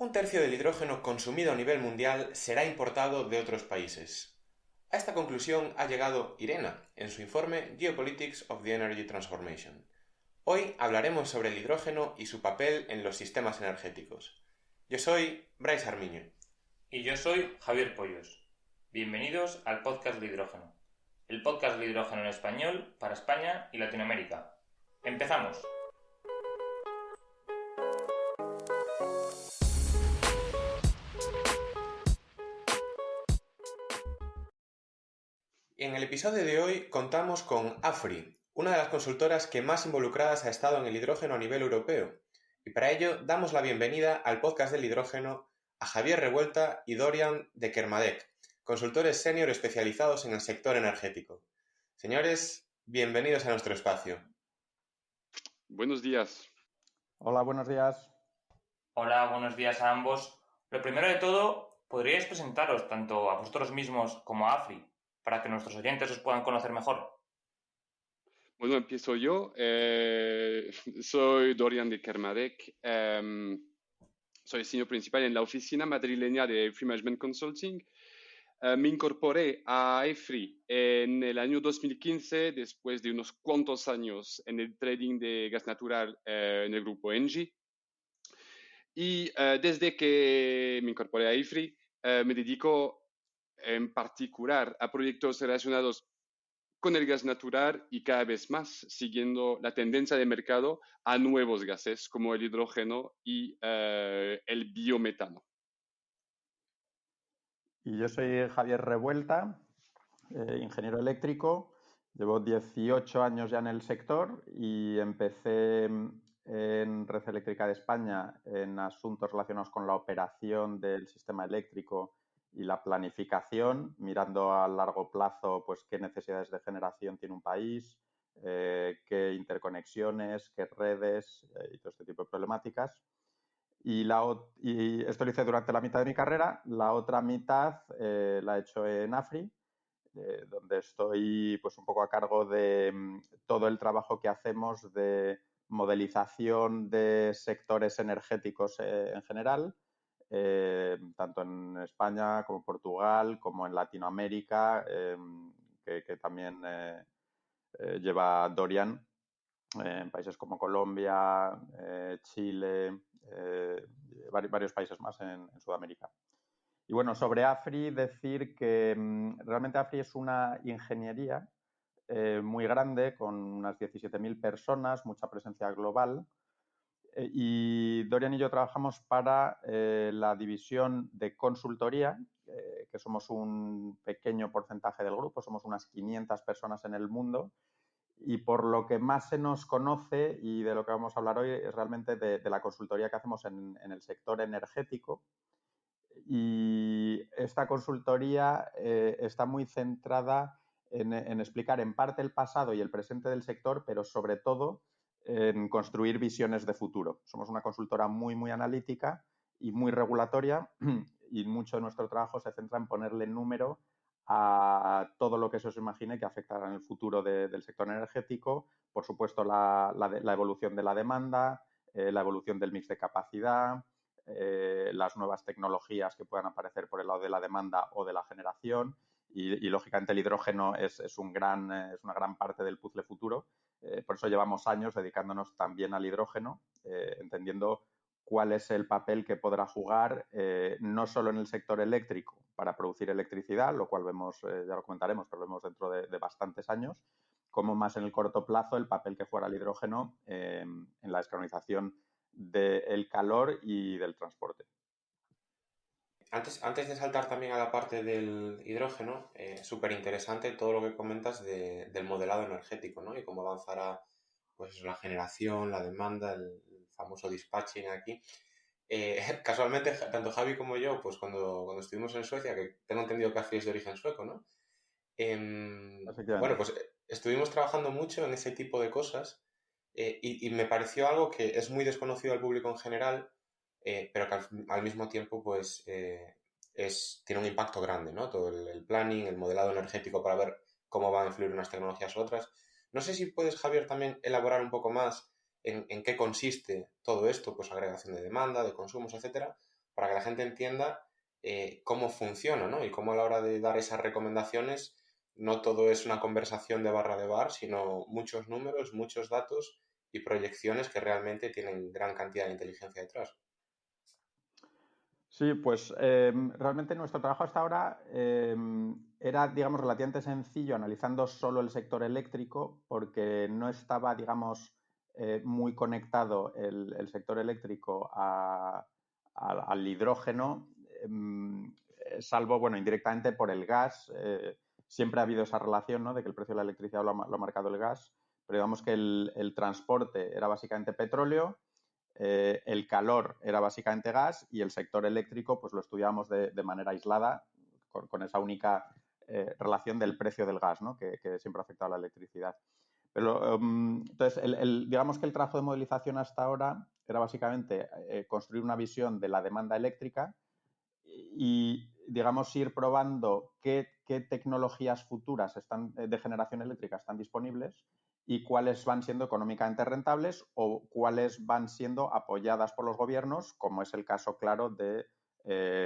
Un tercio del hidrógeno consumido a nivel mundial será importado de otros países. A esta conclusión ha llegado Irena en su informe Geopolitics of the Energy Transformation. Hoy hablaremos sobre el hidrógeno y su papel en los sistemas energéticos. Yo soy Bryce Armiño. Y yo soy Javier Pollos. Bienvenidos al podcast de hidrógeno. El podcast de hidrógeno en español para España y Latinoamérica. ¡Empezamos! En el episodio de hoy contamos con AFRY, una de las consultoras que más involucradas ha estado en el hidrógeno a nivel europeo. Y para ello damos la bienvenida al podcast del hidrógeno a Javier Revuelta y Dorian de Kermadec, consultores senior especializados en el sector energético. Señores, bienvenidos a nuestro espacio. Buenos días. Hola, buenos días. Hola, buenos días a ambos. Lo primero de todo, ¿podríais presentaros tanto a vosotros mismos como a AFRY para que nuestros oyentes os puedan conocer mejor? Bueno, empiezo yo. Soy Dorian de Kermadec. Soy senior principal en la oficina madrileña de Free Management Consulting. Me incorporé a EFRI en el año 2015, después de unos cuantos años en el trading de gas natural en el grupo Engie. Y desde que me incorporé a EFRI, me dedico en particular a proyectos relacionados con el gas natural y cada vez más siguiendo la tendencia de mercado a nuevos gases como el hidrógeno y el biometano. Y yo soy Javier Revuelta, ingeniero eléctrico. Llevo 18 años ya en el sector y empecé en Red Eléctrica de España en asuntos relacionados con la operación del sistema eléctrico y la planificación, mirando a largo plazo pues qué necesidades de generación tiene un país, qué interconexiones, qué redes y todo este tipo de problemáticas. Y esto lo hice durante la mitad de mi carrera. La otra mitad la he hecho en AFRY, donde estoy pues un poco a cargo de todo el trabajo que hacemos de modelización de sectores energéticos en general, tanto en España como Portugal, como en Latinoamérica, que también lleva Dorian, en países como Colombia, Chile, varios países más en Sudamérica. Y bueno, sobre AFRY decir que realmente AFRY es una ingeniería muy grande con unas 17.000 personas, mucha presencia global. Y Dorian y yo trabajamos para la división de consultoría, que somos un pequeño porcentaje del grupo, somos unas 500 personas en el mundo. Y por lo que más se nos conoce y de lo que vamos a hablar hoy es realmente de la consultoría que hacemos en el sector energético. Y esta consultoría está muy centrada en explicar en parte el pasado y el presente del sector, pero sobre todo en construir visiones de futuro. Somos una consultora muy, muy analítica y muy regulatoria y mucho de nuestro trabajo se centra en ponerle número a todo lo que se os imagine que afectará en el futuro del sector energético. Por supuesto, la evolución de la demanda, la evolución del mix de capacidad, las nuevas tecnologías que puedan aparecer por el lado de la demanda o de la generación y lógicamente el hidrógeno es una gran parte del puzzle futuro. Por eso llevamos años dedicándonos también al hidrógeno, entendiendo cuál es el papel que podrá jugar no solo en el sector eléctrico para producir electricidad, lo cual vemos, ya lo comentaremos, pero lo vemos dentro de bastantes años, como más en el corto plazo el papel que jugará el hidrógeno en la descarbonización del calor y del transporte. Antes de saltar también a la parte del hidrógeno, súper interesante todo lo que comentas del modelado energético, ¿no? Y cómo avanzará pues la generación, la demanda, el famoso dispatching aquí. Casualmente, tanto Javi como yo, pues cuando estuvimos en Suecia, que tengo entendido que Afri es de origen sueco, ¿no? Bueno, Efectivamente. pues estuvimos trabajando mucho en ese tipo de cosas y me pareció algo que es muy desconocido al público en general, pero que al mismo tiempo pues tiene un impacto grande, ¿no? Todo el planning, el modelado energético para ver cómo van a influir unas tecnologías u otras. No sé si puedes, Javier, también elaborar un poco más en qué consiste todo esto, pues agregación de demanda, de consumos, etcétera, para que la gente entienda cómo funciona, ¿no? Y cómo a la hora de dar esas recomendaciones no todo es una conversación de barra de bar, sino muchos números, muchos datos y proyecciones que realmente tienen gran cantidad de inteligencia detrás. Sí, pues realmente nuestro trabajo hasta ahora era, digamos, relativamente sencillo analizando solo el sector eléctrico porque no estaba, digamos, muy conectado el sector eléctrico al hidrógeno, salvo, bueno, indirectamente por el gas. Siempre ha habido esa relación, ¿no?, de que el precio de la electricidad lo ha marcado el gas, pero digamos que el transporte era básicamente petróleo. El calor era básicamente gas y el sector eléctrico pues lo estudiábamos de manera aislada con esa única relación del precio del gas, ¿no?, que siempre ha afectado a la electricidad. Pero, entonces, digamos que el trabajo de modelización hasta ahora era básicamente construir una visión de la demanda eléctrica y, digamos, ir probando qué tecnologías futuras de generación eléctrica están disponibles y cuáles van siendo económicamente rentables o cuáles van siendo apoyadas por los gobiernos, como es el caso claro de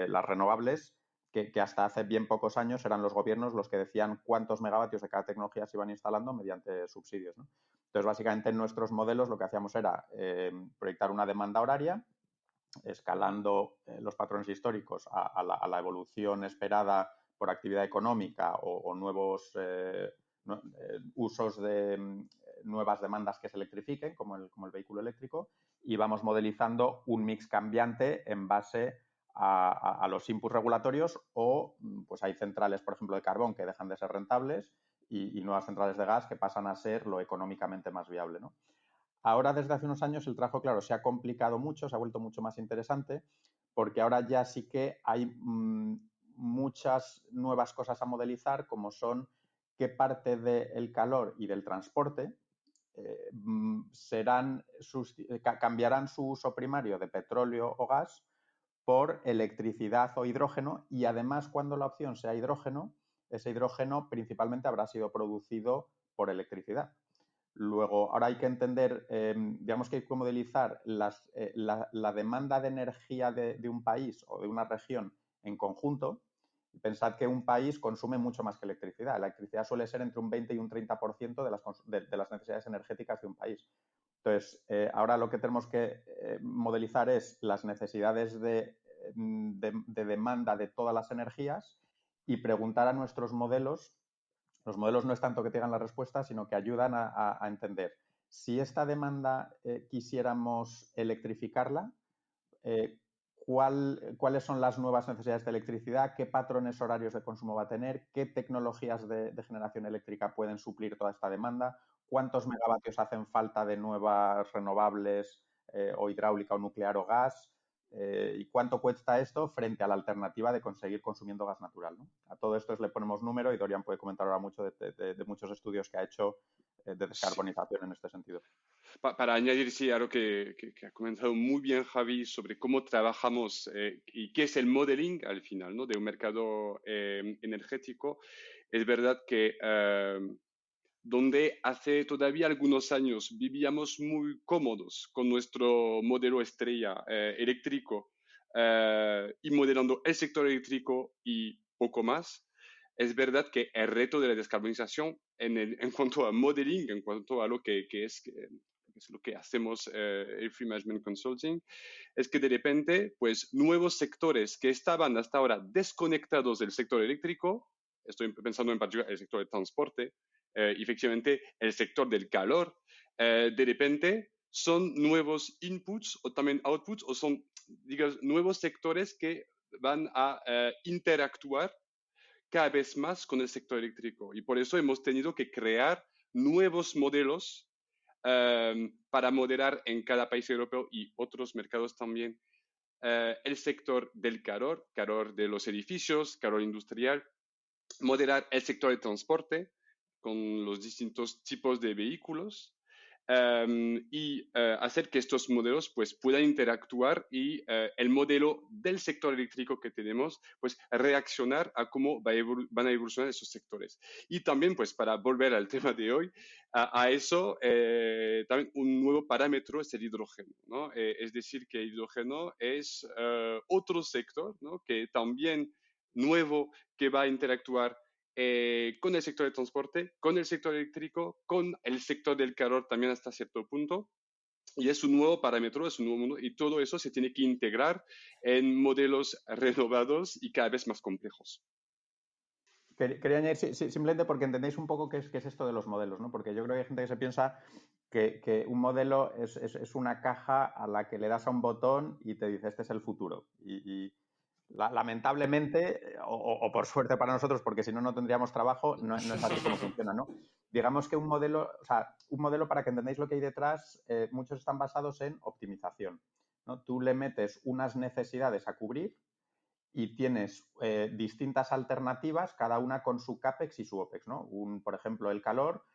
las renovables, que hasta hace bien pocos años eran los gobiernos los que decían cuántos megavatios de cada tecnología se iban instalando mediante subsidios, ¿no? Entonces, básicamente en nuestros modelos lo que hacíamos era proyectar una demanda horaria, escalando los patrones históricos a la evolución esperada por actividad económica o nuevos usos de nuevas demandas que se electrifiquen, como el vehículo eléctrico, y vamos modelizando un mix cambiante en base a los inputs regulatorios o pues hay centrales, por ejemplo, de carbón que dejan de ser rentables y nuevas centrales de gas que pasan a ser lo económicamente más viable, ¿no? Ahora, desde hace unos años, el trabajo, claro, se ha complicado mucho, se ha vuelto mucho más interesante, porque ahora ya sí que hay muchas nuevas cosas a modelizar, como son qué parte del calor y del transporte cambiarán su uso primario de petróleo o gas por electricidad o hidrógeno, y además, cuando la opción sea hidrógeno, ese hidrógeno principalmente habrá sido producido por electricidad. Luego, ahora hay que entender, digamos que hay que modelizar la demanda de energía de un país o de una región en conjunto. Pensad que un país consume mucho más que electricidad. La electricidad suele ser entre un 20 y un 30% de las necesidades energéticas de un país. Entonces, ahora lo que tenemos que modelizar es las necesidades de demanda de todas las energías y preguntar a nuestros modelos. Los modelos no es tanto que tengan la respuesta, sino que ayudan a entender. Si esta demanda quisiéramos electrificarla, cuáles son las nuevas necesidades de electricidad, qué patrones horarios de consumo va a tener, qué tecnologías de generación eléctrica pueden suplir toda esta demanda, cuántos megavatios hacen falta de nuevas renovables o hidráulica o nuclear o gas, y cuánto cuesta esto frente a la alternativa de conseguir consumiendo gas natural, ¿no? A todo esto le ponemos número y Dorian puede comentar ahora mucho de muchos estudios que ha hecho de Sí. descarbonización en este sentido. Para añadir, sí, algo que ha comentado muy bien Javi sobre cómo trabajamos y qué es el modeling al final, ¿no?, de un mercado energético. Es verdad que donde hace todavía algunos años vivíamos muy cómodos con nuestro modelo estrella eléctrico y modelando el sector eléctrico y poco más, es verdad que el reto de la descarbonización en cuanto a modeling, en cuanto a lo que es lo que hacemos el Free Management Consulting, es que de repente, pues, nuevos sectores que estaban hasta ahora desconectados del sector eléctrico, estoy pensando en particular el sector del transporte, efectivamente el sector del calor, de repente son nuevos inputs o también outputs o son, digamos, nuevos sectores que van a interactuar cada vez más con el sector eléctrico. Y por eso hemos tenido que crear nuevos modelos para modelar en cada país europeo y otros mercados también el sector del calor de los edificios, calor industrial, modelar el sector de transporte con los distintos tipos de vehículos y hacer que estos modelos pues, puedan interactuar y el modelo del sector eléctrico que tenemos pues reaccionar a cómo van a evolucionar esos sectores. Y también pues para volver al tema de hoy, a eso también un nuevo parámetro es el hidrógeno, ¿no? Es decir, que el hidrógeno es otro sector, ¿no? Que también nuevo que va a interactuar con el sector de transporte, con el sector eléctrico, con el sector del calor también hasta cierto punto. Y es un nuevo parámetro, es un nuevo mundo, y todo eso se tiene que integrar en modelos renovados y cada vez más complejos. Quería añadir, simplemente porque entendéis un poco qué es esto de los modelos, ¿no? Porque yo creo que hay gente que se piensa que un modelo es una caja a la que le das a un botón y te dice, este es el futuro. Y lamentablemente, o por suerte para nosotros, porque si no, no tendríamos trabajo, no es así como funciona, ¿no? Digamos que un modelo, para que entendáis lo que hay detrás, muchos están basados en optimización, ¿no? Tú le metes unas necesidades a cubrir y tienes distintas alternativas, cada una con su CAPEX y su OPEX, ¿no? Por ejemplo, el calor,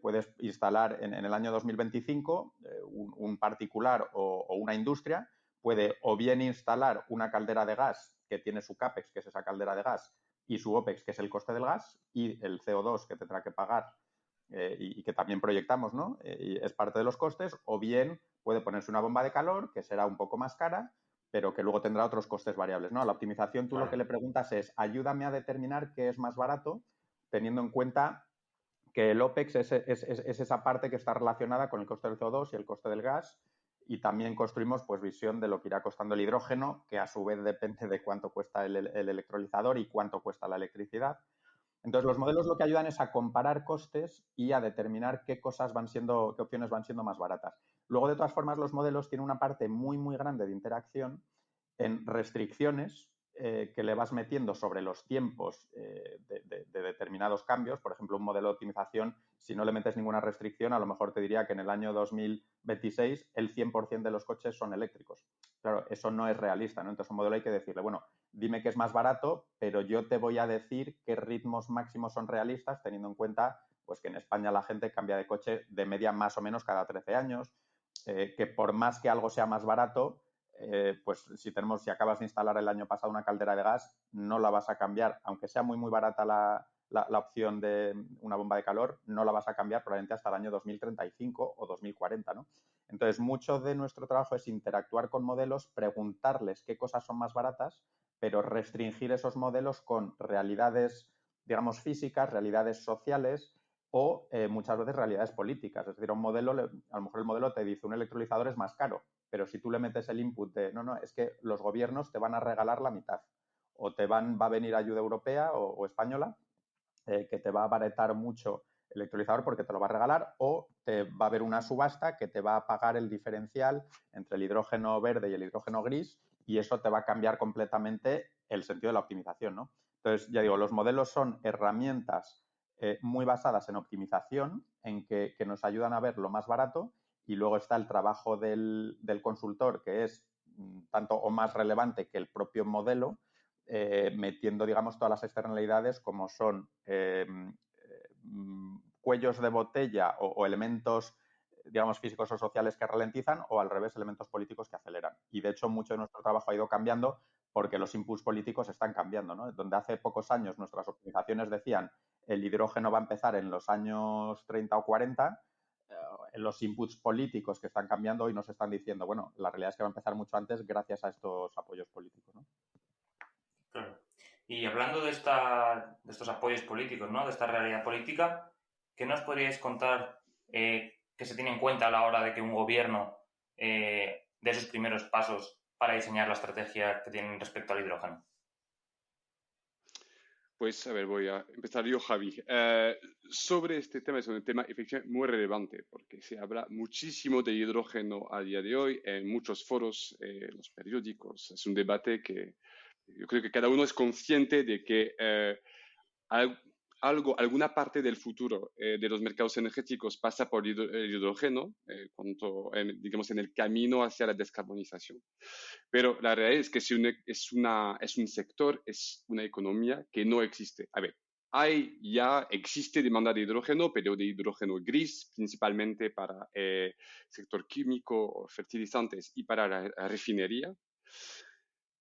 puedes instalar en el año 2025 un particular o una industria puede o bien instalar una caldera de gas que tiene su CAPEX, que es esa caldera de gas, y su OPEX, que es el coste del gas, y el CO2 que tendrá que pagar y que también proyectamos, ¿no? Y es parte de los costes, o bien puede ponerse una bomba de calor, que será un poco más cara, pero que luego tendrá otros costes variables, ¿no? A la optimización tú lo que le preguntas es, ayúdame a determinar qué es más barato, teniendo en cuenta que el OPEX es esa parte que está relacionada con el coste del CO2 y el coste del gas, y también construimos pues visión de lo que irá costando el hidrógeno, que a su vez depende de cuánto cuesta el electrolizador y cuánto cuesta la electricidad. Entonces, los modelos lo que ayudan es a comparar costes y a determinar qué opciones van siendo más baratas. Luego, de todas formas, los modelos tienen una parte muy, muy grande de interacción en restricciones que le vas metiendo sobre los tiempos de determinados cambios. Por ejemplo, un modelo de optimización, si no le metes ninguna restricción, a lo mejor te diría que en el año 2026 el 100% de los coches son eléctricos. Claro, eso no es realista, ¿no? Entonces, un modelo hay que decirle, bueno, dime que es más barato, pero yo te voy a decir qué ritmos máximos son realistas, teniendo en cuenta pues, que en España la gente cambia de coche de media más o menos cada 13 años, que por más que algo sea más barato, pues si acabas de instalar el año pasado una caldera de gas, no la vas a cambiar, aunque sea muy, muy barata la opción de una bomba de calor, no la vas a cambiar probablemente hasta el año 2035 o 2040, ¿no? Entonces, mucho de nuestro trabajo es interactuar con modelos, preguntarles qué cosas son más baratas, pero restringir esos modelos con realidades, digamos, físicas, realidades sociales o muchas veces realidades políticas. Es decir, a lo mejor el modelo te dice un electrolizador es más caro, pero si tú le metes el input de, no, es que los gobiernos te van a regalar la mitad o va a venir ayuda europea o española que te va a abaratar mucho el electrolizador porque te lo va a regalar, o te va a haber una subasta que te va a pagar el diferencial entre el hidrógeno verde y el hidrógeno gris, y eso te va a cambiar completamente el sentido de la optimización, ¿no? Entonces, ya digo, los modelos son herramientas muy basadas en optimización, en que nos ayudan a ver lo más barato, y luego está el trabajo del consultor, que es tanto o más relevante que el propio modelo, metiendo, digamos, todas las externalidades como son cuellos de botella o elementos, digamos, físicos o sociales que ralentizan, o al revés, elementos políticos que aceleran. Y de hecho, mucho de nuestro trabajo ha ido cambiando porque los inputs políticos están cambiando, ¿no? Donde hace pocos años nuestras optimizaciones decían el hidrógeno va a empezar en los años 30 o 40, los inputs políticos que están cambiando hoy nos están diciendo, bueno, la realidad es que va a empezar mucho antes gracias a estos apoyos políticos, ¿no? Claro. Y hablando de estos apoyos políticos, ¿no? De esta realidad política, ¿qué nos podríais contar que se tiene en cuenta a la hora de que un gobierno dé sus primeros pasos para diseñar la estrategia que tienen respecto al hidrógeno? Pues, a ver, voy a empezar yo, Javi. Sobre este tema, es un tema efectivamente muy relevante porque se habla muchísimo de hidrógeno a día de hoy en muchos foros, en los periódicos. Es un debate que yo creo que cada uno es consciente de que alguna parte del futuro de los mercados energéticos pasa por el hidrógeno, digamos, en el camino hacia la descarbonización. Pero la realidad es que es un sector, es una economía que no existe. A ver, existe demanda de hidrógeno, pero de hidrógeno gris, principalmente para el sector químico, fertilizantes y para la refinería.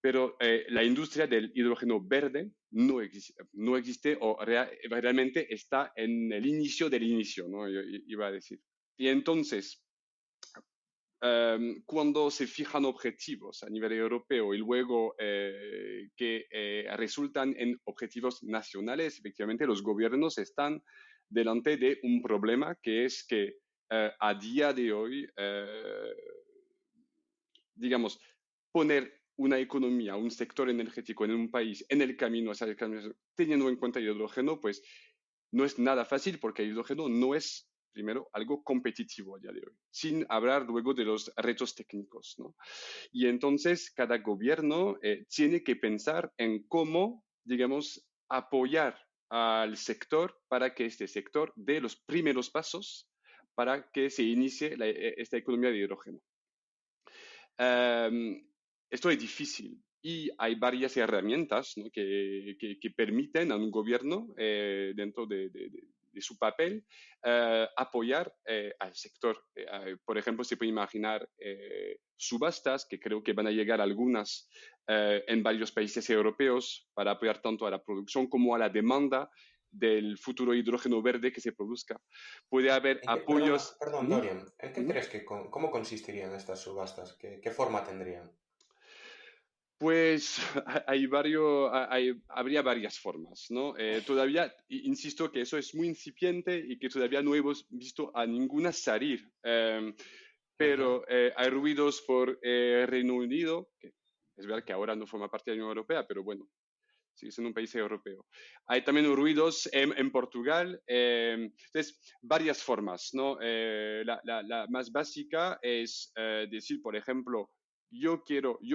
Pero la industria del hidrógeno verde no existe o realmente está en el inicio del inicio, ¿no? Yo iba a decir. Y entonces, cuando se fijan objetivos a nivel europeo y luego que resultan en objetivos nacionales, efectivamente los gobiernos están delante de un problema que es que a día de hoy, digamos, poner una economía, un sector energético en un país en el camino hacia el cambio, teniendo en cuenta el hidrógeno, pues no es nada fácil porque el hidrógeno no es, primero, algo competitivo a día de hoy, sin hablar luego de los retos técnicos, ¿no? Y entonces cada gobierno tiene que pensar en cómo, digamos, apoyar al sector para que este sector dé los primeros pasos para que se inicie esta economía de hidrógeno. Esto es difícil y hay varias herramientas, ¿no? que permiten a un gobierno, dentro de su papel, apoyar al sector. Por ejemplo, se puede imaginar subastas, que creo que van a llegar algunas en varios países europeos para apoyar tanto a la producción como a la demanda del futuro hidrógeno verde que se produzca. Puede haber apoyos. Perdón, ¿Mm? Dorian, ¿en qué crees cómo consistirían estas subastas? ¿Qué forma tendrían? Pues habría varias formas, ¿no? Todavía, insisto que eso es muy incipiente y que todavía no hemos visto a ninguna salir. Pero hay ruidos por Reino Unido, que es verdad que ahora no forma parte de la Unión Europea, pero bueno, sigue siendo un país europeo. Hay también ruidos en Portugal. Entonces, varias formas, ¿no? La más básica es decir, por ejemplo, yo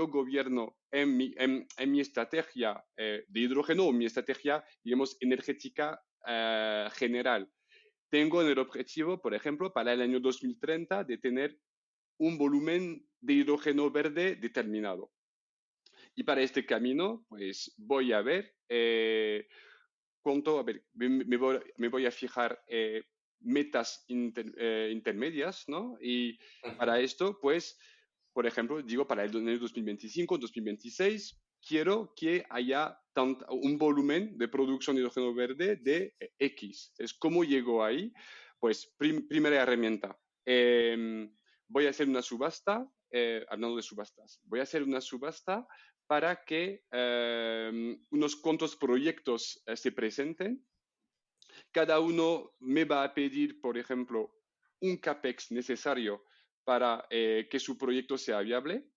gobierno en mi estrategia de hidrógeno o mi estrategia, digamos, energética general. Tengo el objetivo, por ejemplo, para el año 2030 de tener un volumen de hidrógeno verde determinado. Y para este camino, pues voy a ver cuánto, a ver, me voy a fijar metas intermedias, ¿no? Y para esto, pues, por ejemplo, digo, para el año 2025, 2026, quiero que haya un volumen de producción de hidrógeno verde de X. Es cómo llego ahí. Pues, primera herramienta. Voy a hacer una subasta, hablando de subastas, voy a hacer una subasta para que unos cuantos proyectos se presenten. Cada uno me va a pedir, por ejemplo, un CAPEX necesario para que su proyecto sea viable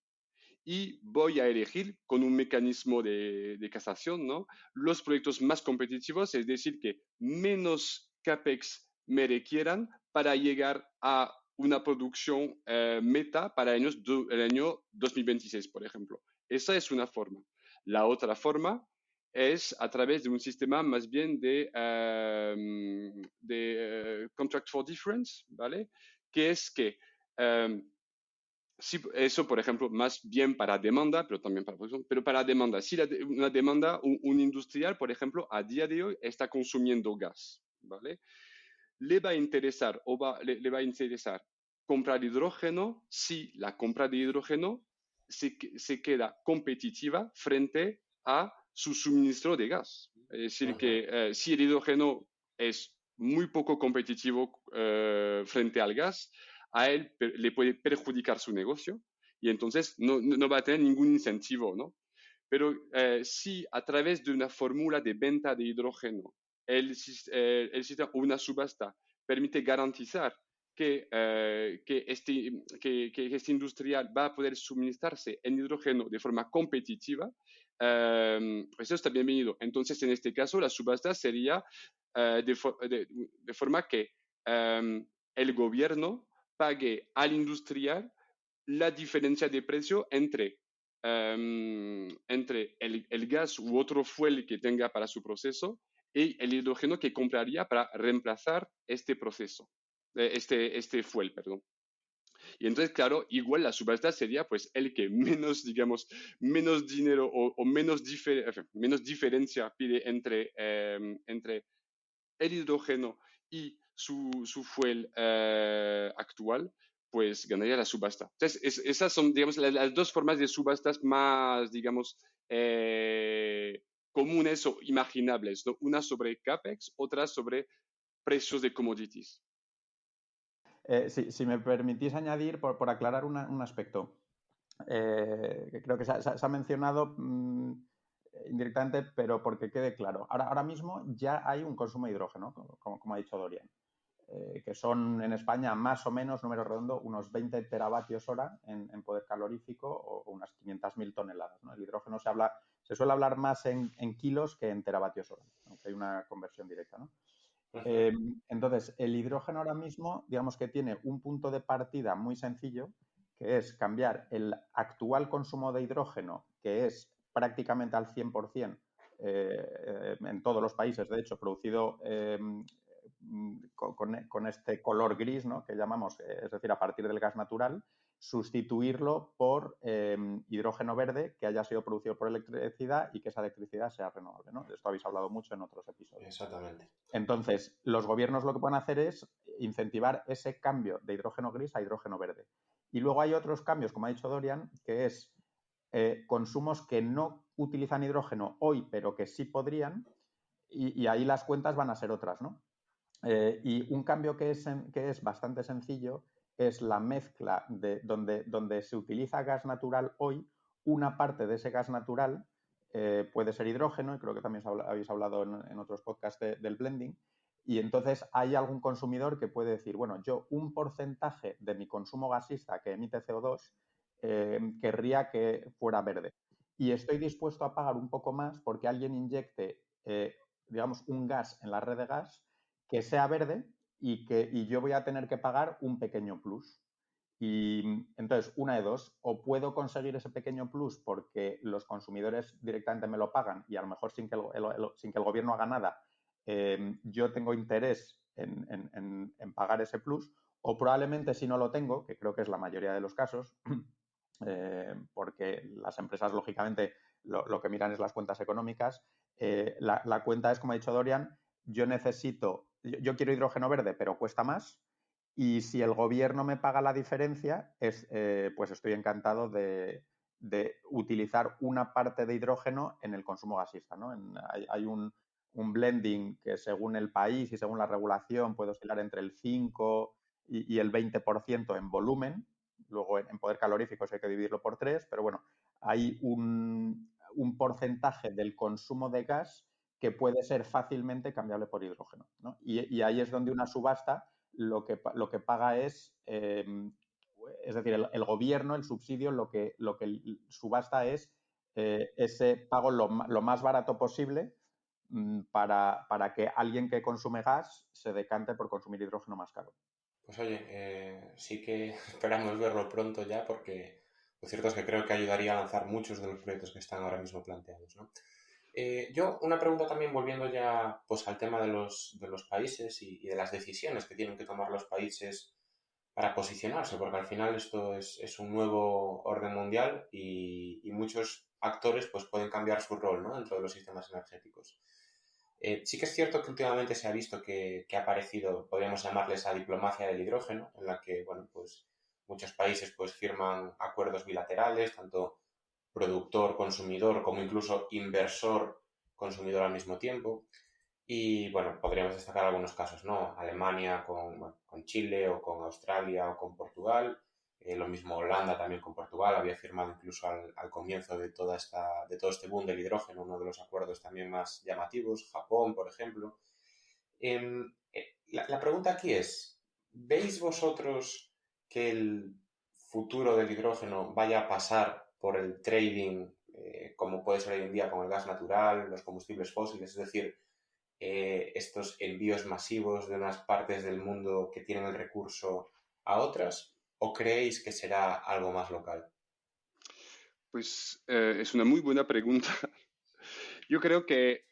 y voy a elegir con un mecanismo de casación, ¿no? Los proyectos más competitivos, es decir, que menos CAPEX me requieran para llegar a una producción meta para el año 2026, por ejemplo. Esa es una forma. La otra forma es a través de un sistema más bien de contract for difference, ¿vale? Que es que sí, eso, por ejemplo, más bien para demanda, pero también para producción, pero para demanda. Si una demanda, un industrial, por ejemplo, a día de hoy está consumiendo gas, ¿vale? Le va a interesar le va a interesar comprar hidrógeno si la compra de hidrógeno se queda competitiva frente a su suministro de gas. Es decir, que si el hidrógeno es muy poco competitivo frente al gas, a él le puede perjudicar su negocio y entonces no va a tener ningún incentivo, ¿no? Pero si a través de una fórmula de venta de hidrógeno el sistema o una subasta permite garantizar que este industrial va a poder suministrarse en hidrógeno de forma competitiva, pues eso está bienvenido. Entonces, en este caso, la subasta sería de forma que el gobierno pague al industrial la diferencia de precio entre el gas u otro fuel que tenga para su proceso y el hidrógeno que compraría para reemplazar este proceso, este fuel, perdón. Y entonces, claro, igual la subasta sería pues el que menos, digamos, menos dinero o menos diferencia pide entre el hidrógeno y su fuel actual, pues ganaría la subasta. Entonces, esas son, digamos, las dos formas de subastas más, digamos, comunes o imaginables, ¿no? Una sobre CAPEX, otra sobre precios de commodities. Si me permitís añadir, por aclarar un aspecto, que creo que se ha mencionado indirectamente, pero porque quede claro. Ahora mismo ya hay un consumo de hidrógeno, como ha dicho Dorian, que son en España más o menos, número redondo, unos 20 teravatios hora en poder calorífico o unas 500.000 toneladas, ¿no? El hidrógeno se suele hablar más en kilos que en teravatios hora, aunque hay una conversión directa, ¿no? Entonces, el hidrógeno ahora mismo, digamos que tiene un punto de partida muy sencillo, que es cambiar el actual consumo de hidrógeno, que es prácticamente al 100% en todos los países, de hecho, producido con este color gris, ¿no? Que llamamos, es decir, a partir del gas natural, sustituirlo por hidrógeno verde que haya sido producido por electricidad y que esa electricidad sea renovable, ¿no? De esto habéis hablado mucho en otros episodios. Exactamente. Entonces, los gobiernos lo que pueden hacer es incentivar ese cambio de hidrógeno gris a hidrógeno verde. Y luego hay otros cambios, como ha dicho Dorian, que es consumos que no utilizan hidrógeno hoy, pero que sí podrían, y ahí las cuentas van a ser otras, ¿no? Y un cambio que es bastante sencillo es la mezcla de donde se utiliza gas natural hoy, una parte de ese gas natural puede ser hidrógeno, y creo que también habéis hablado en otros podcasts del blending, y entonces hay algún consumidor que puede decir, bueno, yo un porcentaje de mi consumo gasista que emite CO2 querría que fuera verde. Y estoy dispuesto a pagar un poco más porque alguien inyecte, digamos, un gas en la red de gas que sea verde y yo voy a tener que pagar un pequeño plus. Y entonces, una de dos, o puedo conseguir ese pequeño plus porque los consumidores directamente me lo pagan y a lo mejor sin que el gobierno haga nada, yo tengo interés en pagar ese plus, o probablemente si no lo tengo, que creo que es la mayoría de los casos, porque las empresas, lógicamente, lo que miran es las cuentas económicas, la cuenta es, como ha dicho Dorian, yo quiero hidrógeno verde, pero cuesta más, y si el gobierno me paga la diferencia, pues estoy encantado de utilizar una parte de hidrógeno en el consumo gasista, ¿no? Hay un blending que según el país y según la regulación puede oscilar entre el 5 y el 20% en volumen. Luego en poder calorífico hay que dividirlo por 3, pero bueno, hay un porcentaje del consumo de gas que puede ser fácilmente cambiable por hidrógeno, ¿no? Y ahí es donde una subasta lo que paga es decir, el gobierno, el subsidio, lo que subasta es ese pago lo más barato posible para que alguien que consume gas se decante por consumir hidrógeno más caro. Pues oye, sí que esperamos verlo pronto ya porque lo cierto es que creo que ayudaría a lanzar muchos de los proyectos que están ahora mismo planteados, ¿no? Yo, una pregunta también volviendo ya pues, al tema de los países y de las decisiones que tienen que tomar los países para posicionarse, porque al final esto es un nuevo orden mundial y muchos actores pues, pueden cambiar su rol, ¿no? Dentro de los sistemas energéticos. Sí que es cierto que últimamente se ha visto que ha aparecido, podríamos llamarle esa diplomacia del hidrógeno, en la que, bueno, pues muchos países pues firman acuerdos bilaterales, tanto productor, consumidor, como incluso inversor, consumidor al mismo tiempo. Y bueno, podríamos destacar algunos casos, ¿no? Alemania con Chile o con Australia o con Portugal. Lo mismo Holanda también con Portugal, había firmado incluso al comienzo de todo este boom del hidrógeno, uno de los acuerdos también más llamativos, Japón, por ejemplo. La pregunta aquí es, ¿veis vosotros que el futuro del hidrógeno vaya a pasar por el trading, como puede ser hoy en día con el gas natural, los combustibles fósiles, es decir, estos envíos masivos de unas partes del mundo que tienen el recurso a otras? ¿O creéis que será algo más local? Pues es una muy buena pregunta. Yo creo que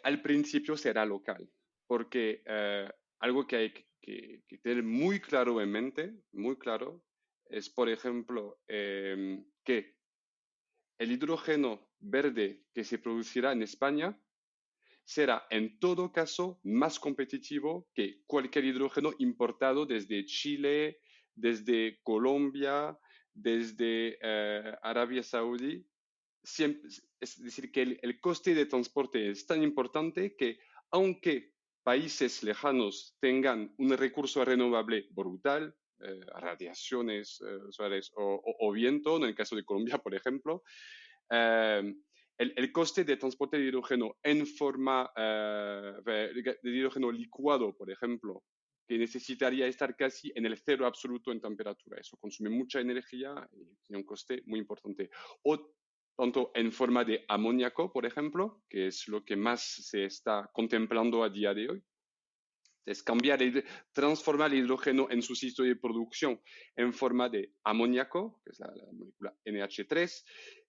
al principio será local, porque algo que hay que tener muy claro en mente, muy claro, es, por ejemplo, que el hidrógeno verde que se producirá en España será en todo caso más competitivo que cualquier hidrógeno importado desde Chile, desde Colombia, desde Arabia Saudí. Siempre, es decir, que el coste de transporte es tan importante que aunque países lejanos tengan un recurso renovable brutal, radiaciones solares o viento, en el caso de Colombia, por ejemplo, eh, el coste de transporte de hidrógeno en forma de hidrógeno licuado, por ejemplo, que necesitaría estar casi en el cero absoluto en temperatura. Eso consume mucha energía y tiene un coste muy importante. O tanto en forma de amoníaco, por ejemplo, que es lo que más se está contemplando a día de hoy. Es transformar el hidrógeno en su sitio de producción en forma de amoníaco, que es la molécula NH3.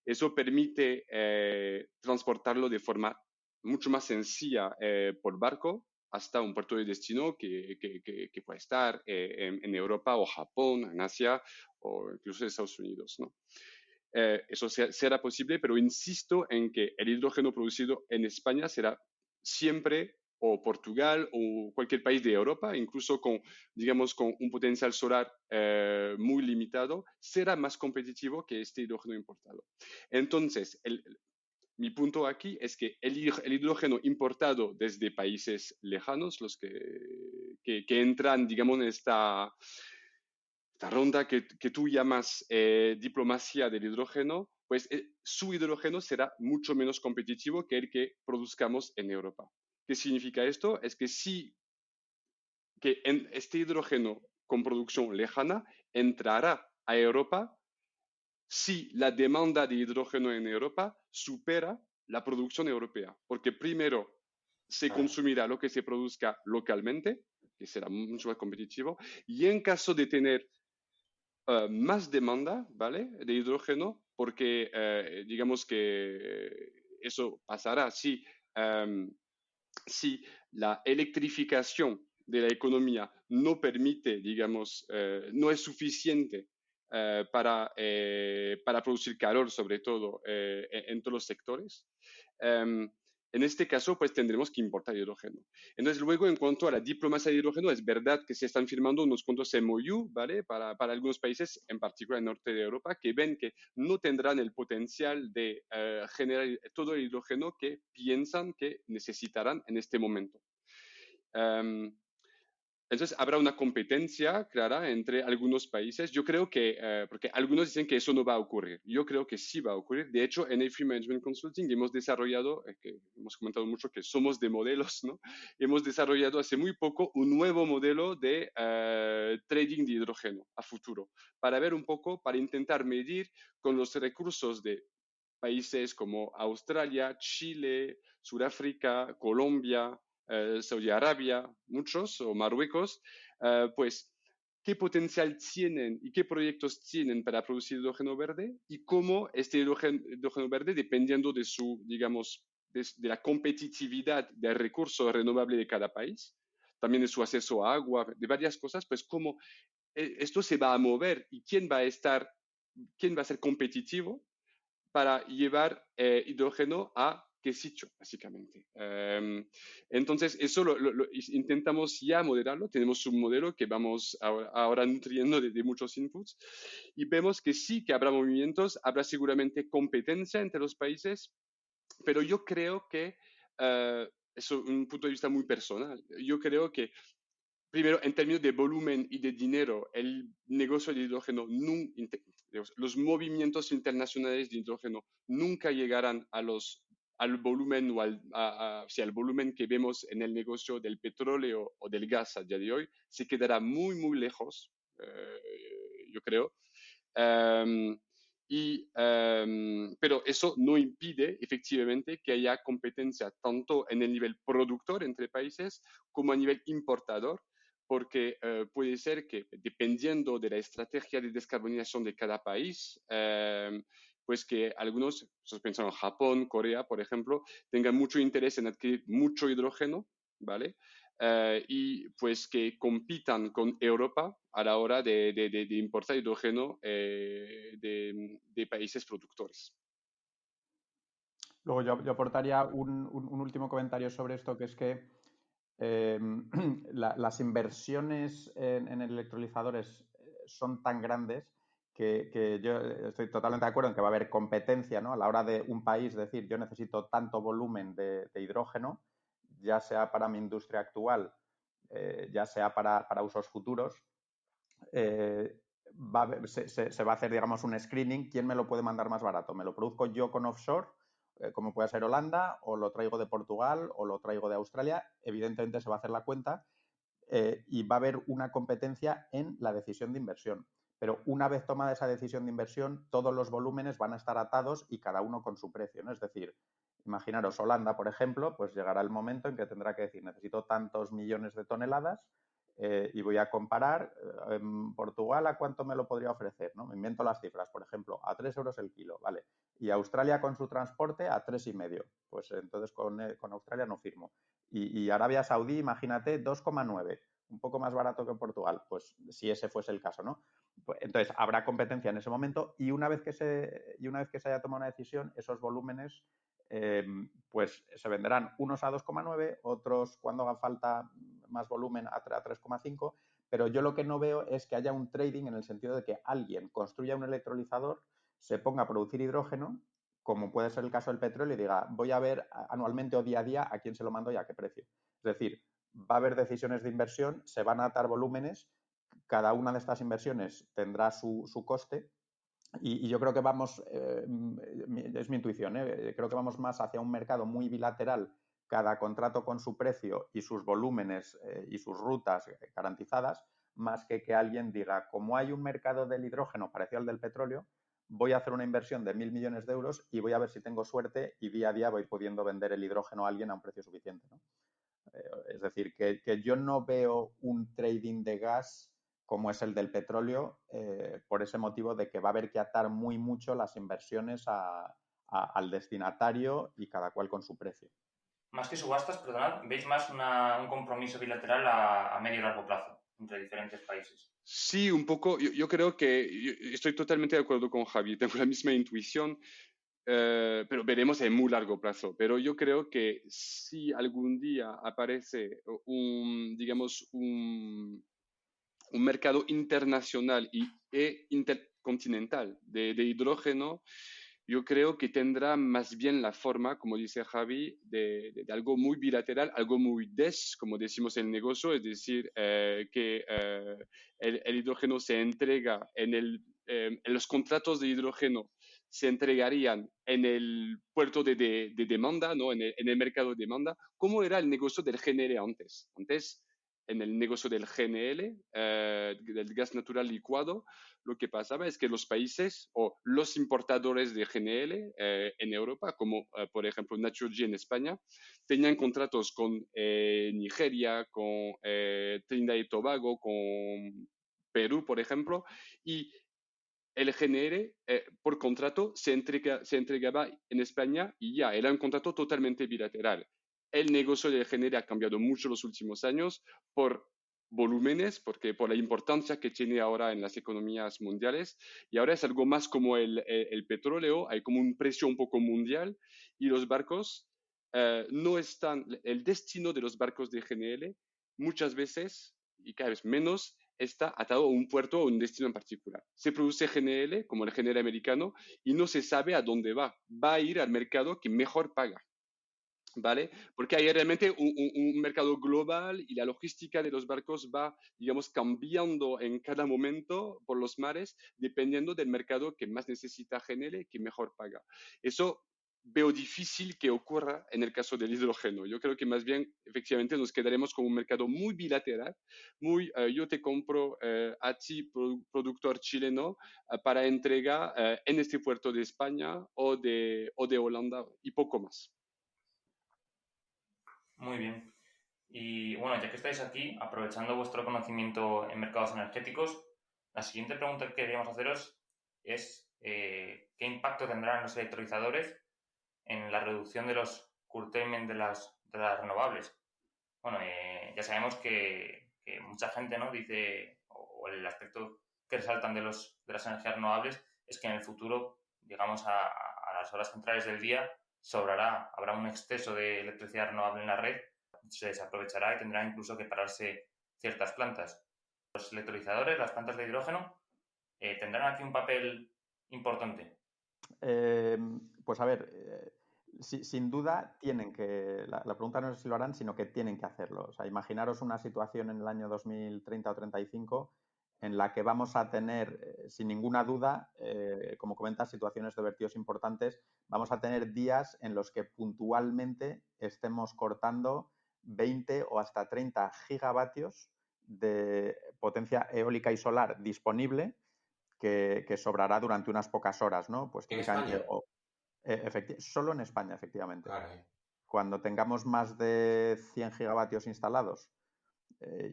Eso permite transportarlo de forma mucho más sencilla por barco hasta un puerto de destino que puede estar en Europa o Japón, en Asia o incluso en Estados Unidos, ¿no? Eso será posible, pero insisto en que el hidrógeno producido en España será siempre o Portugal o cualquier país de Europa, incluso con, digamos, con un potencial solar muy limitado, será más competitivo que este hidrógeno importado. Entonces, mi punto aquí es que el hidrógeno importado desde países lejanos, los que entran, digamos, en esta ronda que tú llamas diplomacia del hidrógeno, pues su hidrógeno será mucho menos competitivo que el que produzcamos en Europa. ¿Qué significa esto? Es que sí, que en este hidrógeno con producción lejana entrará a Europa si la demanda de hidrógeno en Europa supera la producción europea, porque primero se consumirá lo que se produzca localmente, que será mucho más competitivo, y en caso de tener más demanda, ¿vale? De hidrógeno, porque digamos que eso pasará si la electrificación de la economía no permite, digamos, no es suficiente para producir calor, sobre todo en todos los sectores. En este caso, pues tendremos que importar hidrógeno. Entonces, luego, en cuanto a la diplomacia de hidrógeno, es verdad que se están firmando unos cuantos MOU, ¿vale? Para algunos países, en particular en el norte de Europa, que ven que no tendrán el potencial de generar todo el hidrógeno que piensan que necesitarán en este momento. Entonces, habrá una competencia clara entre algunos países. Yo creo que, porque algunos dicen que eso no va a ocurrir. Yo creo que sí va a ocurrir. De hecho, en A3 Management Consulting hemos desarrollado, que hemos comentado mucho que somos de modelos, ¿no? Hemos desarrollado hace muy poco un nuevo modelo de trading de hidrógeno a futuro, para ver un poco, para intentar medir con los recursos de países como Australia, Chile, Sudáfrica, Colombia, Saudi Arabia, muchos, o Marruecos, pues qué potencial tienen y qué proyectos tienen para producir hidrógeno verde y cómo este hidrógeno verde, dependiendo de su, digamos, de la competitividad del recurso renovable de cada país, también de su acceso a agua, de varias cosas, pues cómo esto se va a mover y quién va a ser competitivo para llevar hidrógeno a qué sitio, básicamente. Entonces, eso lo intentamos ya modelarlo. Tenemos un modelo que vamos ahora nutriendo de muchos inputs y vemos que sí que habrá movimientos, habrá seguramente competencia entre los países, pero yo creo que eso es un punto de vista muy personal. Yo creo que primero, en términos de volumen y de dinero, el negocio de hidrógeno, los movimientos internacionales de hidrógeno nunca llegarán al volumen o al volumen que vemos en el negocio del petróleo o del gas a día de hoy. Se quedará muy, muy lejos, yo creo. Pero eso no impide efectivamente que haya competencia tanto en el nivel productor entre países como a nivel importador, porque puede ser que dependiendo de la estrategia de descarbonización de cada país, pues que algunos, pensando en Japón, Corea, por ejemplo, tengan mucho interés en adquirir mucho hidrógeno, ¿vale? y pues que compitan con Europa a la hora de importar hidrógeno de países productores. Luego yo aportaría un último comentario sobre esto, que es que las inversiones en electrolizadores son tan grandes que yo estoy totalmente de acuerdo en que va a haber competencia, ¿no? A la hora de un país decir yo necesito tanto volumen de hidrógeno, ya sea para mi industria actual, ya sea para usos futuros, se va a hacer, digamos, un screening. ¿Quién me lo puede mandar más barato? ¿Me lo produzco yo con offshore, como puede ser Holanda, o lo traigo de Portugal, o lo traigo de Australia? Evidentemente se va a hacer la cuenta y va a haber una competencia en la decisión de inversión. Pero una vez tomada esa decisión de inversión, todos los volúmenes van a estar atados y cada uno con su precio, ¿no? Es decir, imaginaros Holanda, por ejemplo, pues llegará el momento en que tendrá que decir necesito tantos millones de toneladas y voy a comparar en Portugal a cuánto me lo podría ofrecer, ¿no? Me invento las cifras, por ejemplo, a 3 euros el kilo, ¿vale? Y Australia con su transporte a 3,5. Pues entonces con Australia no firmo. Y Arabia Saudí, imagínate, 2,9, un poco más barato que Portugal, pues si ese fuese el caso, ¿no? Pues, entonces habrá competencia en ese momento y una vez que se haya tomado una decisión, esos volúmenes pues se venderán unos a 2,9, otros cuando haga falta más volumen a 3,5, pero yo lo que no veo es que haya un trading en el sentido de que alguien construya un electrolizador, se ponga a producir hidrógeno, como puede ser el caso del petróleo, y diga, voy a ver anualmente o día a día a quién se lo mando y a qué precio. Es decir, va a haber decisiones de inversión, se van a atar volúmenes, cada una de estas inversiones tendrá su coste y yo creo que vamos, es mi intuición, creo que vamos más hacia un mercado muy bilateral, cada contrato con su precio y sus volúmenes y sus rutas garantizadas, más que alguien diga, como hay un mercado del hidrógeno parecido al del petróleo, voy a hacer una inversión de 1.000 millones de euros y voy a ver si tengo suerte y día a día voy pudiendo vender el hidrógeno a alguien a un precio suficiente, ¿no? Es decir, que yo no veo un trading de gas como es el del petróleo, por ese motivo de que va a haber que atar muy mucho las inversiones al destinatario y cada cual con su precio. Más que subastas, perdonad, ¿veis más un compromiso bilateral a medio y largo plazo entre diferentes países? Sí, un poco. Yo creo que estoy totalmente de acuerdo con Javi. Tengo la misma intuición, pero veremos en muy largo plazo. Pero yo creo que si algún día aparece digamos, un mercado internacional e intercontinental de hidrógeno, yo creo que tendrá más bien la forma, como dice Javi, de algo muy bilateral, algo muy como decimos en el negocio, es decir, que el hidrógeno se entrega en los contratos de hidrógeno se entregarían en el puerto de demanda, ¿no? En el mercado de demanda, como era el negocio del GNL antes. Antes, en el negocio del GNL, del gas natural licuado, lo que pasaba es que los países o los importadores de GNL en Europa, como por ejemplo Naturgy en España, tenían contratos con Nigeria, con Trinidad y Tobago, con Perú, por ejemplo, y el GNL por contrato se entregaba en España y ya, era un contrato totalmente bilateral. El negocio del GNL ha cambiado mucho los últimos años por volúmenes, porque por la importancia que tiene ahora en las economías mundiales, y ahora es algo más como el petróleo, hay como un precio un poco mundial, y los barcos no están, el destino de los barcos de GNL muchas veces, y cada vez menos, está atado a un puerto o un destino en particular. Se produce GNL, como el GNL americano, y no se sabe a dónde va. Va a ir al mercado que mejor paga. ¿Vale? Porque hay realmente un mercado global y la logística de los barcos va, digamos, cambiando en cada momento por los mares, dependiendo del mercado que más necesita GNL, que mejor paga. Eso veo difícil que ocurra en el caso del hidrógeno. Yo creo que más bien, efectivamente, nos quedaremos con un mercado muy bilateral, muy, yo te compro a ti, productor chileno, para entrega en este puerto de España o de Holanda y poco más. Muy bien. Y bueno, ya que estáis aquí, aprovechando vuestro conocimiento en mercados energéticos, la siguiente pregunta que queríamos haceros es ¿qué impacto tendrán los electrolizadores en la reducción de los curtailment de las renovables? bueno, ya sabemos que mucha gente, ¿no?, dice, o el aspecto que resaltan de las energías renovables es que en el futuro, digamos, a las horas centrales del día, habrá un exceso de electricidad renovable en la red, se desaprovechará y tendrán incluso que pararse ciertas plantas. Los electrolizadores, las plantas de hidrógeno, tendrán aquí un papel importante. Pues a ver, sin duda tienen que, la pregunta no es si lo harán, sino que tienen que hacerlo. O sea, imaginaros una situación en el año 2030 o 35 en la que vamos a tener, sin ninguna duda, como comentas, situaciones de vertidos importantes, vamos a tener días en los que puntualmente estemos cortando 20 o hasta 30 gigavatios de potencia eólica y solar disponible que sobrará durante unas pocas horas, ¿no? Pues ¿En típicamente, España? solo en España, efectivamente. Caray. Cuando tengamos más de 100 gigavatios instalados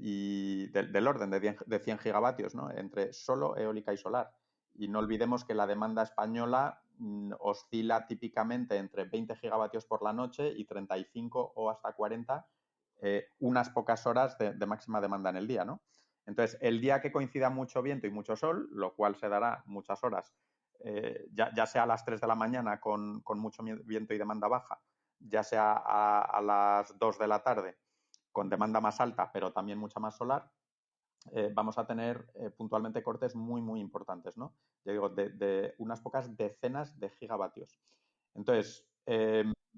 y del orden de 100 gigavatios, ¿no? Entre solo eólica y solar. Y no olvidemos que la demanda española oscila típicamente entre 20 gigavatios por la noche y 35 o hasta 40 unas pocas horas de máxima demanda en el día, ¿no? Entonces, el día que coincida mucho viento y mucho sol, lo cual se dará muchas horas, ya sea a las 3 de la mañana con mucho viento y demanda baja, ya sea a las 2 de la tarde con demanda más alta, pero también mucha más solar, vamos a tener puntualmente cortes muy, muy importantes, ¿no? Ya digo, de unas pocas decenas de gigavatios. Entonces,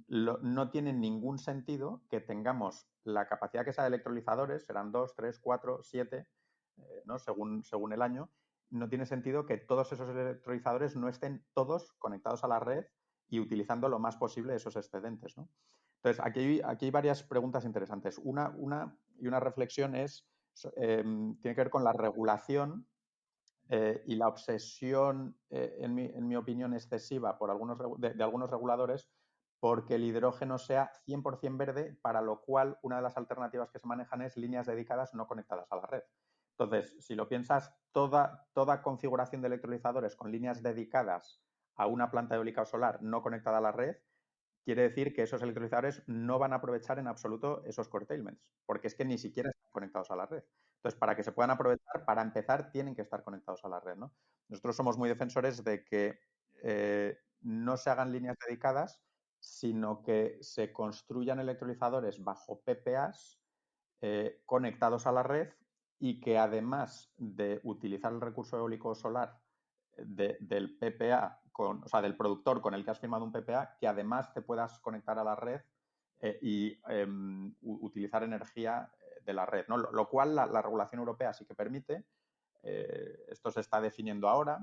no tiene ningún sentido que tengamos la capacidad que sea de electrolizadores, serán 2, 3, 4, 7, ¿no? según el año. No tiene sentido que todos esos electrolizadores no estén todos conectados a la red y utilizando lo más posible esos excedentes, ¿no? Entonces, aquí hay varias preguntas interesantes. Una reflexión tiene que ver con la regulación y la obsesión, en mi opinión, excesiva por de algunos reguladores porque el hidrógeno sea 100% verde, para lo cual una de las alternativas que se manejan es líneas dedicadas no conectadas a la red. Entonces, si lo piensas, toda configuración de electrolizadores con líneas dedicadas a una planta eólica o solar no conectada a la red quiere decir que esos electrolizadores no van a aprovechar en absoluto esos curtailments, porque es que ni siquiera están conectados a la red. Entonces, para que se puedan aprovechar, para empezar, tienen que estar conectados a la red, ¿no? Nosotros somos muy defensores de que no se hagan líneas dedicadas, sino que se construyan electrolizadores bajo PPAs conectados a la red y que además de utilizar el recurso eólico o solar del PPA, o sea, del productor con el que has firmado un PPA, que además te puedas conectar a la red y utilizar energía de la red, ¿no? Lo cual la regulación europea sí que permite. Esto se está definiendo ahora,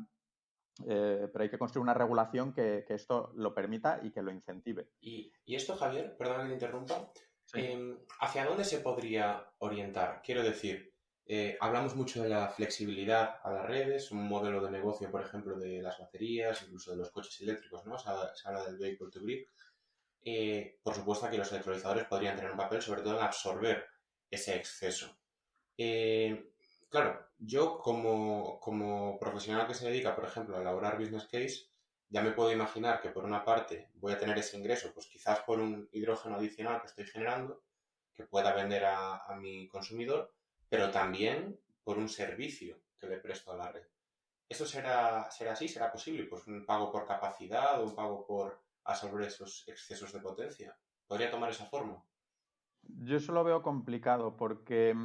pero hay que construir una regulación que esto lo permita y que lo incentive. Y esto, Javier, perdona que te interrumpa, Sí. ¿hacia dónde se podría orientar? Quiero decir, hablamos mucho de la flexibilidad a las redes, un modelo de negocio, por ejemplo, de las baterías, incluso de los coches eléctricos, ¿no? Se habla del vehicle to grid. Por supuesto que los electrolizadores podrían tener un papel, sobre todo en absorber ese exceso. Eh, claro, yo como profesional que se dedica, por ejemplo, a elaborar business case, ya me puedo imaginar que por una parte voy a tener ese ingreso, pues quizás por un hidrógeno adicional que estoy generando, que pueda vender a mi consumidor, pero también por un servicio que le presto a la red. ¿Eso será así? ¿Será posible? Pues un pago por capacidad o un pago por absorber esos excesos de potencia. ¿Podría tomar esa forma? Yo eso lo veo complicado porque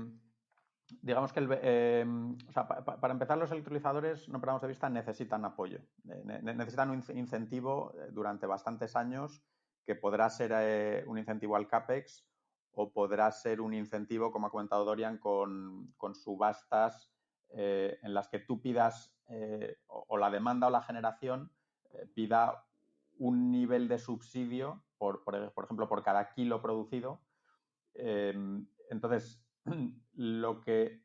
digamos que o sea, para empezar, los electrolizadores, no perdamos de vista, necesitan apoyo. Necesitan un incentivo durante bastantes años que podrá ser un incentivo al CAPEX o podrá ser un incentivo, como ha comentado Dorian, con subastas en las que tú pidas o la demanda o la generación pida un nivel de subsidio, por ejemplo, por cada kilo producido. Entonces, lo que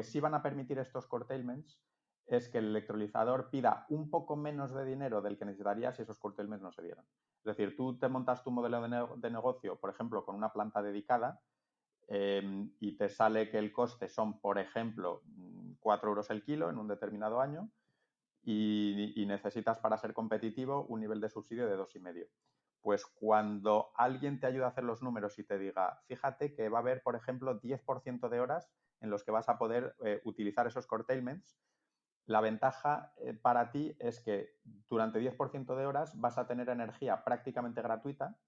sí van a permitir estos curtailments es que el electrolizador pida un poco menos de dinero del que necesitaría si esos curtailments no se dieran. Es decir, tú te montas tu modelo de negocio, por ejemplo, con una planta dedicada y te sale que el coste son, por ejemplo, 4 euros el kilo en un determinado año y necesitas para ser competitivo un nivel de subsidio de 2,5. Pues cuando alguien te ayuda a hacer los números y te diga, fíjate que va a haber, por ejemplo, 10% de horas en los que vas a poder utilizar esos curtailments, la ventaja para ti es que durante 10% de horas vas a tener energía prácticamente gratuita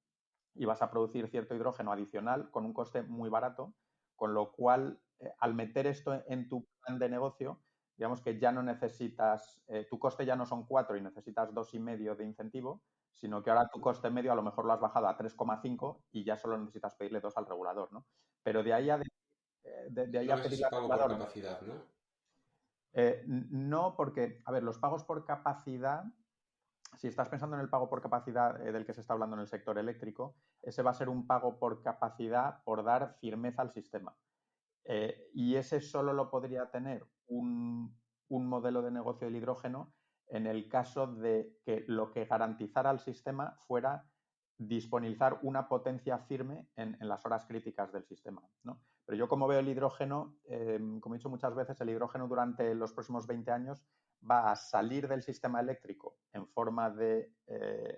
y vas a producir cierto hidrógeno adicional con un coste muy barato, con lo cual, al meter esto en tu plan de negocio, digamos que ya no necesitas, tu coste ya no son 4 y necesitas 2,5 de incentivo, sino que ahora tu coste medio a lo mejor lo has bajado a 3,5 y ya solo necesitas pedirle 2 al regulador, ¿no? Pero de ahí de ahí No a ves pedirle ese al pago por regulador, capacidad, ¿no? no, porque, a ver, los pagos por capacidad, si estás pensando en el pago por capacidad del que se está hablando en el sector eléctrico, ese va a ser un pago por capacidad por dar firmeza al sistema. Y ese solo lo podría tener un modelo de negocio del hidrógeno en el caso de que lo que garantizara al sistema fuera disponibilizar una potencia firme en las horas críticas del sistema, ¿no? Pero yo como veo el hidrógeno, como he dicho muchas veces, el hidrógeno durante los próximos 20 años va a salir del sistema eléctrico en forma de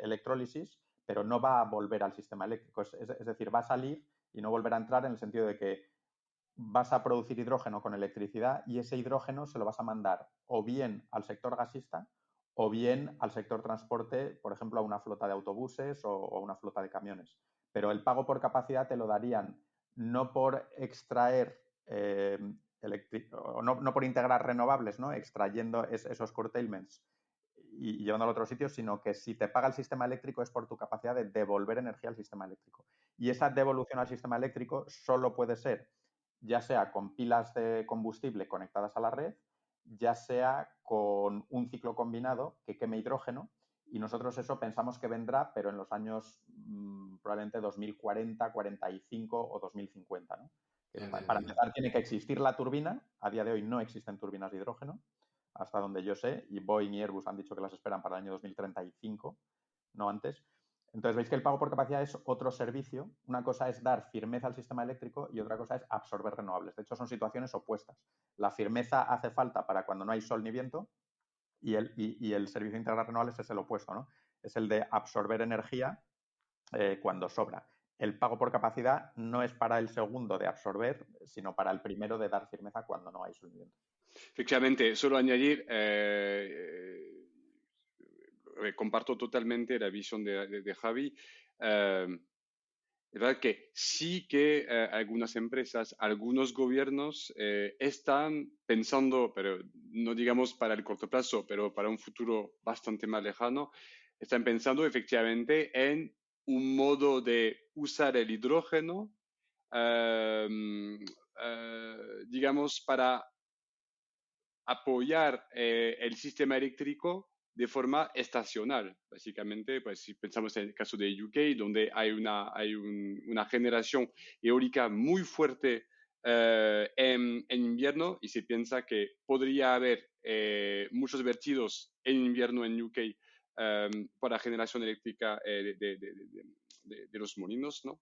electrólisis, pero no va a volver al sistema eléctrico. Es decir, va a salir y no volverá a entrar en el sentido de que vas a producir hidrógeno con electricidad y ese hidrógeno se lo vas a mandar o bien al sector gasista o bien al sector transporte, por ejemplo, a una flota de autobuses o a una flota de camiones. Pero el pago por capacidad te lo darían no por extraer no por integrar renovables, ¿no? Extrayendo esos curtailments y llevándolo a otro sitio, sino que si te paga el sistema eléctrico es por tu capacidad de devolver energía al sistema eléctrico. Y esa devolución al sistema eléctrico solo puede ser ya sea con pilas de combustible conectadas a la red, ya sea con un ciclo combinado que queme hidrógeno, y nosotros eso pensamos que vendrá, pero en los años probablemente 2040, 45 o 2050, ¿no? Que para Entendido. empezar tiene que existir la turbina, a día de hoy no existen turbinas de hidrógeno, hasta donde yo sé, y Boeing y Airbus han dicho que las esperan para el año 2035, no antes. Entonces, veis que el pago por capacidad es otro servicio. Una cosa es dar firmeza al sistema eléctrico y otra cosa es absorber renovables. De hecho, son situaciones opuestas. La firmeza hace falta para cuando no hay sol ni viento y el servicio de integrar renovables es el opuesto, ¿no? Es el de absorber energía cuando sobra. El pago por capacidad no es para el segundo de absorber, sino para el primero de dar firmeza cuando no hay sol ni viento. Efectivamente, solo añadir, comparto totalmente la visión de Javi. Es verdad que sí que algunas empresas, algunos gobiernos están pensando, pero no digamos para el corto plazo, pero para un futuro bastante más lejano, están pensando efectivamente en un modo de usar el hidrógeno, eh, digamos, para apoyar el sistema eléctrico de forma estacional. Básicamente, pues si pensamos en el caso de UK, donde hay una generación eólica muy fuerte en invierno y se piensa que podría haber muchos vertidos en invierno en UK por la generación eléctrica de los molinos, ¿no?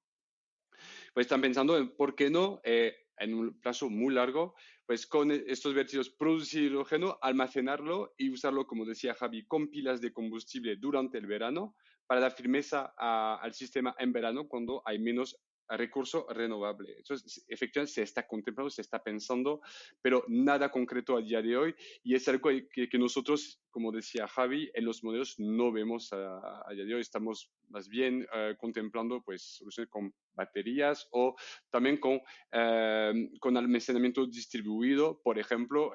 Pues están pensando en por qué no, en un plazo muy largo, pues con estos vertidos producir hidrógeno, almacenarlo y usarlo, como decía Javi, con pilas de combustible durante el verano para dar firmeza al sistema en verano cuando hay menos recurso renovable. Entonces, efectivamente, se está contemplando, se está pensando, pero nada concreto a día de hoy y es algo que nosotros, como decía Javi, en los modelos no vemos a día de hoy. Estamos más bien contemplando pues soluciones con baterías o también con almacenamiento distribuido. Por ejemplo,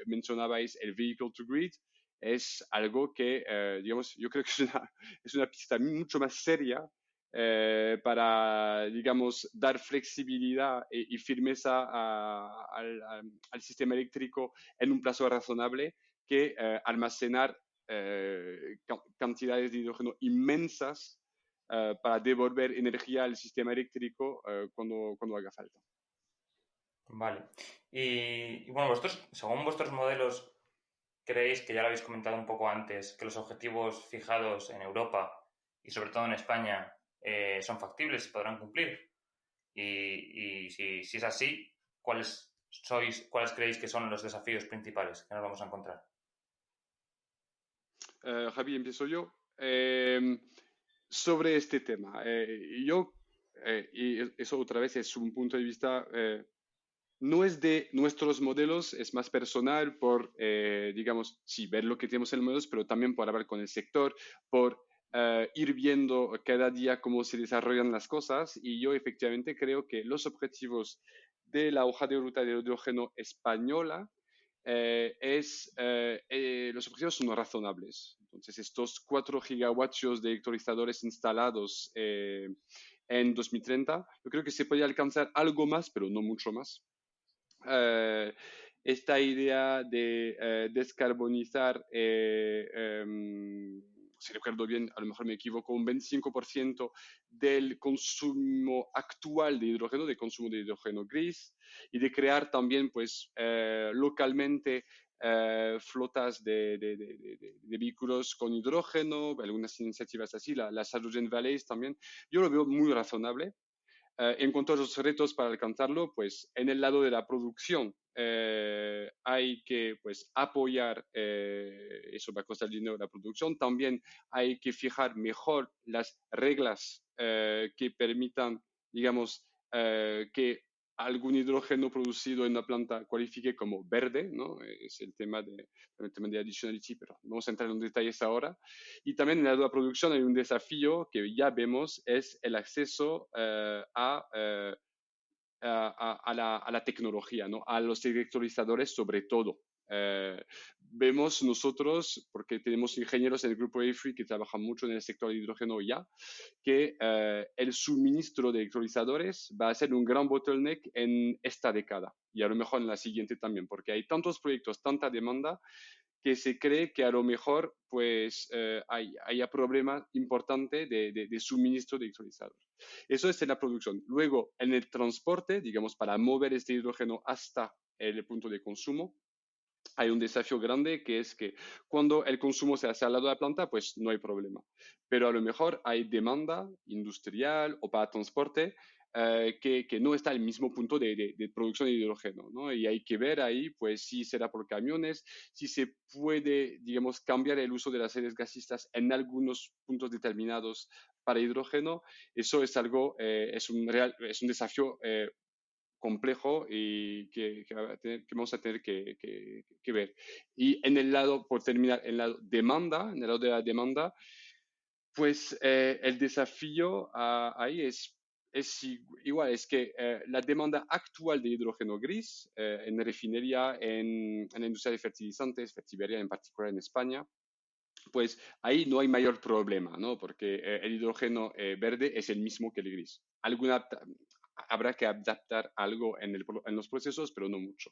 mencionabais el vehicle to grid. Es algo que, digamos, yo creo que es una pista mucho más seria para, digamos, dar flexibilidad y firmeza al sistema eléctrico en un plazo razonable que almacenar cantidades de hidrógeno inmensas para devolver energía al sistema eléctrico cuando haga falta. Vale. Y bueno, vosotros, según vuestros modelos, ¿creéis, que ya lo habéis comentado un poco antes, que los objetivos fijados en Europa y sobre todo en España son factibles y podrán cumplir? Y si es así, ¿cuáles creéis que son los desafíos principales que nos vamos a encontrar? Javi, empiezo yo. sobre este tema. Y eso otra vez es un punto de vista, no es de nuestros modelos, es más personal por, digamos, sí, ver lo que tenemos en los modelos, pero también por hablar con el sector, por ir viendo cada día cómo se desarrollan las cosas. Y yo efectivamente creo que los objetivos de la hoja de ruta de hidrógeno española los objetivos son razonables. Entonces, estos 4 gigavatios de electrolizadores instalados en 2030, yo creo que se podría alcanzar algo más, pero no mucho más. Esta idea de descarbonizar, si recuerdo bien, a lo mejor me equivoco, un 25% del consumo actual de hidrógeno, de consumo de hidrógeno gris, y de crear también, pues, localmente flotas de vehículos con hidrógeno, algunas iniciativas así, las Hydrogen Valleys también. Yo lo veo muy razonable. En cuanto a los retos para alcanzarlo, pues en el lado de la producción hay que pues, apoyar, eso va a costar dinero la producción, también hay que fijar mejor las reglas que permitan, digamos, que algún hidrógeno producido en una planta cualifique como verde, ¿no? Es el tema de additionality, pero vamos a entrar en detalles ahora. Y también en la producción hay un desafío que ya vemos, es el acceso a la tecnología, ¿no? A los electrolizadores sobre todo. Vemos nosotros, porque tenemos ingenieros en el grupo EFRI que trabajan mucho en el sector de hidrógeno ya, que el suministro de electrolizadores va a ser un gran bottleneck en esta década y a lo mejor en la siguiente también, porque hay tantos proyectos, tanta demanda, que se cree que a lo mejor pues haya problema importante de suministro de electrolizador. Eso es en la producción. Luego, en el transporte, digamos, para mover este hidrógeno hasta el punto de consumo, hay un desafío grande que es que cuando el consumo se hace al lado de la planta, pues no hay problema. Pero a lo mejor hay demanda industrial o para transporte que no está al mismo punto de producción de hidrógeno, ¿no? Y hay que ver ahí, pues, si será por camiones, si se puede, digamos, cambiar el uso de las sedes gasistas en algunos puntos determinados para hidrógeno. Eso es algo, es un desafío complejo y que vamos a tener que ver. Y en el lado, por terminar, en la demanda, en el lado de la demanda, pues el desafío ahí es igual, es que la demanda actual de hidrógeno gris en refinería, en la industria de fertilizantes, Fertiberia en particular en España, pues ahí no hay mayor problema, ¿no? Porque el hidrógeno verde es el mismo que el gris. Habrá que adaptar algo en los procesos, pero no mucho.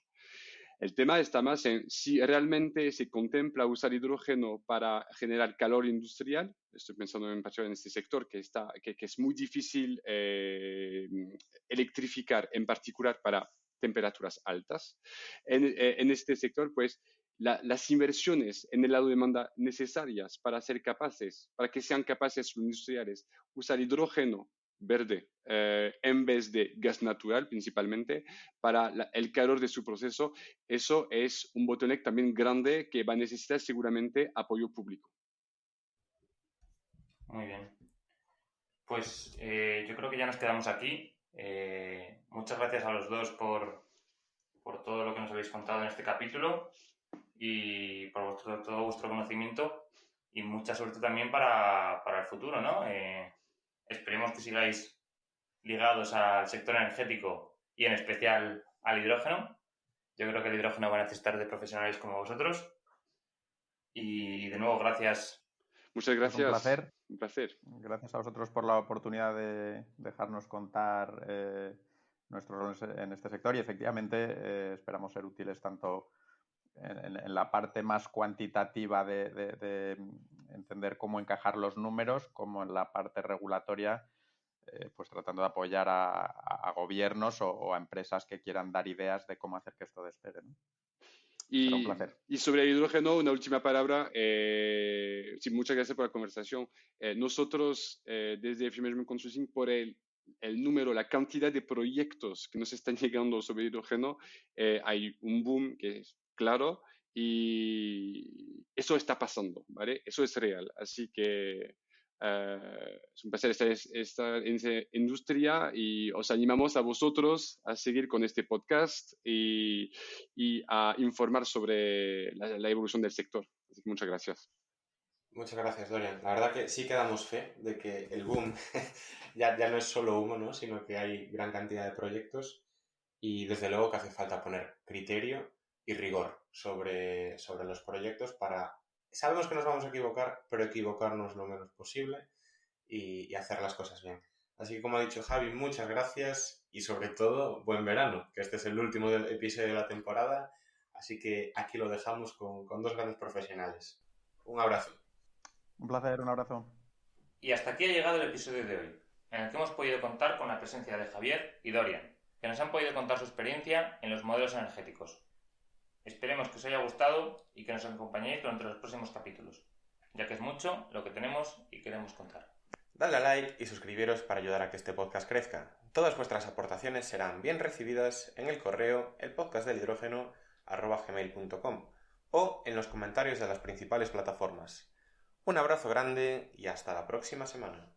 El tema está más en si realmente se contempla usar hidrógeno para generar calor industrial. Estoy pensando en particular en este sector que es muy difícil electrificar, en particular para temperaturas altas. En este sector, pues, las inversiones en el lado de demanda necesarias para que sean capaces los industriales usar hidrógeno verde en vez de gas natural principalmente para el calor de su proceso, eso es un bottleneck también grande que va a necesitar seguramente apoyo público. Muy bien. Pues yo creo que ya nos quedamos aquí. Muchas gracias a los dos por todo lo que nos habéis contado en este capítulo y por todo vuestro conocimiento y mucha suerte también para el futuro, ¿no? Esperemos que sigáis ligados al sector energético y en especial al hidrógeno. Yo creo que el hidrógeno va a necesitar de profesionales como vosotros. Y de nuevo, gracias. Muchas gracias. Es un placer. Un placer. Gracias a vosotros por la oportunidad de dejarnos contar nuestros roles en este sector y efectivamente esperamos ser útiles tanto en la parte más cuantitativa de entender cómo encajar los números como en la parte regulatoria, pues tratando de apoyar a gobiernos o a empresas que quieran dar ideas de cómo hacer que esto despegue, ¿no? Será un placer. Y sobre el hidrógeno, una última palabra. Sí, muchas gracias por la conversación. Nosotros, desde Free Management Consulting, por el número, la cantidad de proyectos que nos están llegando sobre hidrógeno, hay un boom que es claro y eso está pasando, ¿vale? Eso es real. Así que Es un placer estar en esa industria y os animamos a vosotros a seguir con este podcast y a informar sobre la evolución del sector. Así que muchas gracias. Muchas gracias, Dorian. La verdad que sí que damos fe de que el boom ya no es solo humo, ¿no? Sino que hay gran cantidad de proyectos y desde luego que hace falta poner criterio y rigor sobre los proyectos para... Sabemos que nos vamos a equivocar, pero equivocarnos lo menos posible y hacer las cosas bien. Así que como ha dicho Javi, muchas gracias y sobre todo buen verano, que este es el último episodio de la temporada, así que aquí lo dejamos con dos grandes profesionales. Un abrazo. Un placer, un abrazo. Y hasta aquí ha llegado el episodio de hoy, en el que hemos podido contar con la presencia de Javier y Dorian, que nos han podido contar su experiencia en los modelos energéticos. Esperemos que os haya gustado y que nos acompañéis durante los próximos capítulos, ya que es mucho lo que tenemos y queremos contar. Dadle a like y suscribiros para ayudar a que este podcast crezca. Todas vuestras aportaciones serán bien recibidas en el correo elpodcastdelhidrógeno@gmail.com o en los comentarios de las principales plataformas. Un abrazo grande y hasta la próxima semana.